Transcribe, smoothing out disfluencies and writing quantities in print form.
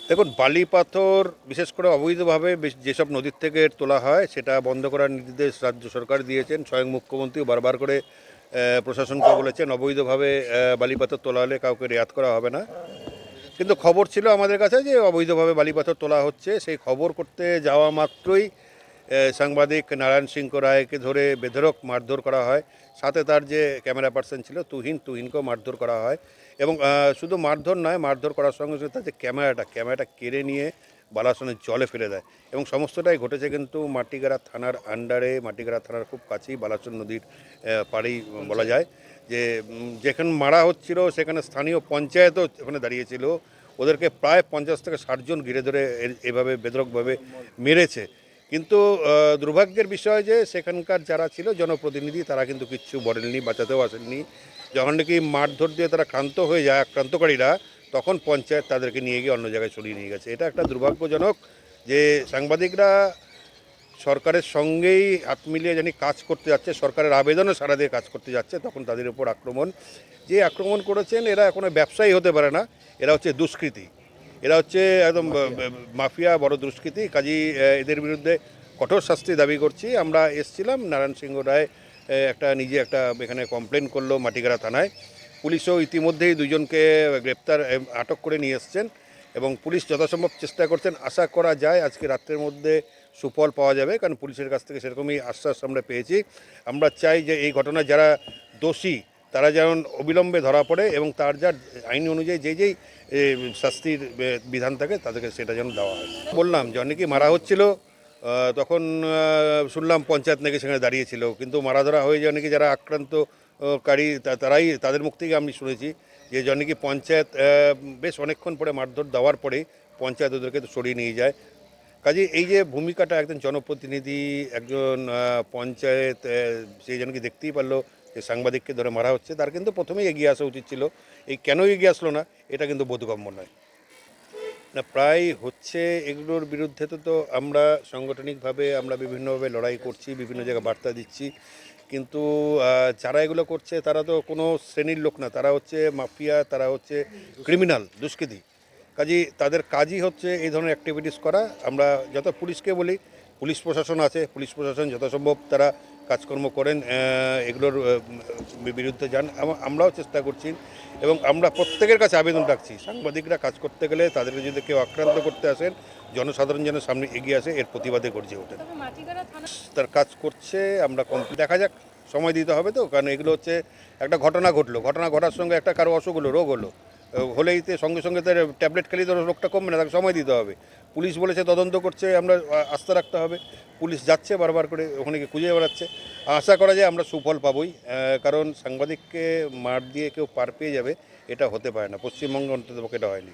দেখুন, বালি পাথর বিশেষ করে অবৈধভাবে যেসব নদীর থেকে তোলা হয় সেটা বন্ধ করার নির্দেশ রাজ্য সরকার দিয়েছেন। স্বয়ং মুখ্যমন্ত্রী বারবার করে প্রশাসনকে বলেছেন অবৈধভাবে বালি পাথর তোলা হলে কাউকে রেয়াত করা হবে না। কিন্তু খবর ছিল আমাদের কাছে যে অবৈধভাবে বালি পাথর তোলা হচ্ছে। সেই খবর করতে যাওয়া মাত্রই সাংবাদিক নারায়ণ সিংহ রায়কে ধরে বেধড়ক মারধর করা হয়। সাথে তার যে ক্যামেরা পার্সন ছিল তুহিনকেও মারধর করা হয়। এবং শুধু মারধর নয়, মারধর করার সঙ্গে সঙ্গে তার যে ক্যামেরাটা কেড়ে নিয়ে বালাসনের জলে ফেলে দেয়। এবং সমস্তটাই ঘটেছে কিন্তু মাটিগাড়া থানার আন্ডারে, মাটিগাড়া থানার খুব কাছেই, বালাসন নদীর পাড়েই বলা যায়। যে যেখানে মারা হচ্ছিল সেখানে স্থানীয় পঞ্চায়েতও ওখানে দাঁড়িয়েছিল। ওদেরকে প্রায় 50 থেকে 60 জন ঘিরে ধরে এভাবে বেধড়কভাবে মেরেছে। কিন্তু দুর্ভাগ্যের বিষয় যে সেখানকার যারা ছিল জনপ্রতিনিধি, তারা কিন্তু কিচ্ছু বলেননি, বাঁচাতেও আসেননি। যখন নাকি মারধর দিয়ে তারা ক্লান্ত হয়ে যায় আক্রান্তকারীরা, তখন পঞ্চায়েত তাদেরকে নিয়ে গিয়ে অন্য জায়গায় সরিয়ে নিয়ে গেছে। এটা একটা দুর্ভাগ্যজনক যে সাংবাদিকরা সরকারের সঙ্গেই হাত মিলিয়ে জানি কাজ করতে যাচ্ছে, সরকারের আবেদনে সাড়া দিয়ে কাজ করতে যাচ্ছে, তখন তাদের উপর আক্রমণ। যে আক্রমণ করেছেন এরা কোনো ব্যবসায়ী হতে পারে না, এরা হচ্ছে দুষ্কৃতী, এরা হচ্ছে একদম মাফিয়া, বড় দুষ্কৃতী। কাজেই এদের বিরুদ্ধে কঠোর শাস্তি দাবি করছি। আমরা এসছিলাম, নারায়ণ সিংহ রায় নিজে একটা এখানে কমপ্লেন করলো মাটিগাড়া থানায়। পুলিশও ইতিমধ্যেই দুজনকে আটক করে নিয়ে এসছেন এবং পুলিশ যথাসম্ভব চেষ্টা করছেন। আশা করা যায় আজকে রাত্রের মধ্যে সুফল পাওয়া যাবে, কারণ পুলিশের কাছ থেকে সেরকমই আশ্বাস আমরা পেয়েছি। আমরা চাই যে এই ঘটনায় যারা দোষী তারা যেন অবিলম্বে ধরা পড়ে এবং তার যার আইন অনুযায়ী যেই শাস্তির বিধান থাকে তাদেরকে সেটা যেন দেওয়া হয়। বললাম যে অনেকেই মারা হচ্ছিল, তখন শুনলাম পঞ্চায়েত নাকি সেখানে দাঁড়িয়েছিল, কিন্তু মারা ধরা হয়ে যায় নাকি যারা আক্রান্তকারী তারাই, তাদের মুখ থেকে আমি শুনেছি যে নাকি পঞ্চায়েত বেশ অনেকক্ষণ পরে মারধর দেওয়ার পরেই পঞ্চায়েত ওদেরকে সরিয়ে নিয়ে যায়। কাজে এই যে ভূমিকাটা একজন জনপ্রতিনিধি, একজন পঞ্চায়েত, সেই জনকে দেখতেই পারলো যে সাংবাদিককে ধরে মারা হচ্ছে, তার কিন্তু প্রথমেই এগিয়ে আসা উচিত ছিল। এই কেন এগিয়ে আসলো না, এটা কিন্তু বোধগম্য নয়। না, প্রায় হচ্ছে। এগুলোর বিরুদ্ধে তো আমরা সাংগঠনিকভাবে আমরা বিভিন্নভাবে লড়াই করছি, বিভিন্ন জায়গায় বার্তা দিচ্ছি, কিন্তু যারা এগুলো করছে তারা তো কোনো শ্রেণীর লোক না, তারা হচ্ছে মাফিয়া, তারা হচ্ছে ক্রিমিনাল, দুষ্কৃতী। কাজেই তাদের কাজই হচ্ছে এই ধরনের অ্যাক্টিভিটিস করা। আমরা যত পুলিশকে বলি, পুলিশ প্রশাসন আছে, পুলিশ প্রশাসন যথাসম্ভব তারা কাজকর্ম করেন, এগুলোর বিরুদ্ধে যান। আমরাও চেষ্টা করছি এবং আমরা প্রত্যেকের কাছে আবেদন রাখছি, সাংবাদিকরা কাজ করতে গেলে তাদেরকে যদি কেউ আক্রান্ত করতে আসেন, জনসাধারণ যেন সামনে এগিয়ে আসে, এর প্রতিবাদে গর্জে ওঠেন। তার কাজ করছে, আমরা দেখা যাক, সময় দিতে হবে তো, কারণ এগুলো হচ্ছে একটা ঘটনা ঘটলো, ঘটনা ঘটার সঙ্গে একটা কারো অসুখ হলো, রোগ হলো, হলেই সঙ্গে সঙ্গে তার ট্যাবলেট খেলেই তো রোগটা কমবে না, তাকে সময় দিতে হবে। পুলিশ বলেছে তদন্ত করছে, আমরা আস্থা রাখতে হবে। পুলিশ যাচ্ছে বারবার করে, ওখানে গিয়ে খুঁজে বেড়াচ্ছে। আশা করা যায় আমরা সুফল পাবই, কারণ সাংবাদিককে মার দিয়ে কেউ পার পেয়ে যাবে এটা হতে পারে না, পশ্চিমবঙ্গে অন্ততপক্ষে এটা হয়নি।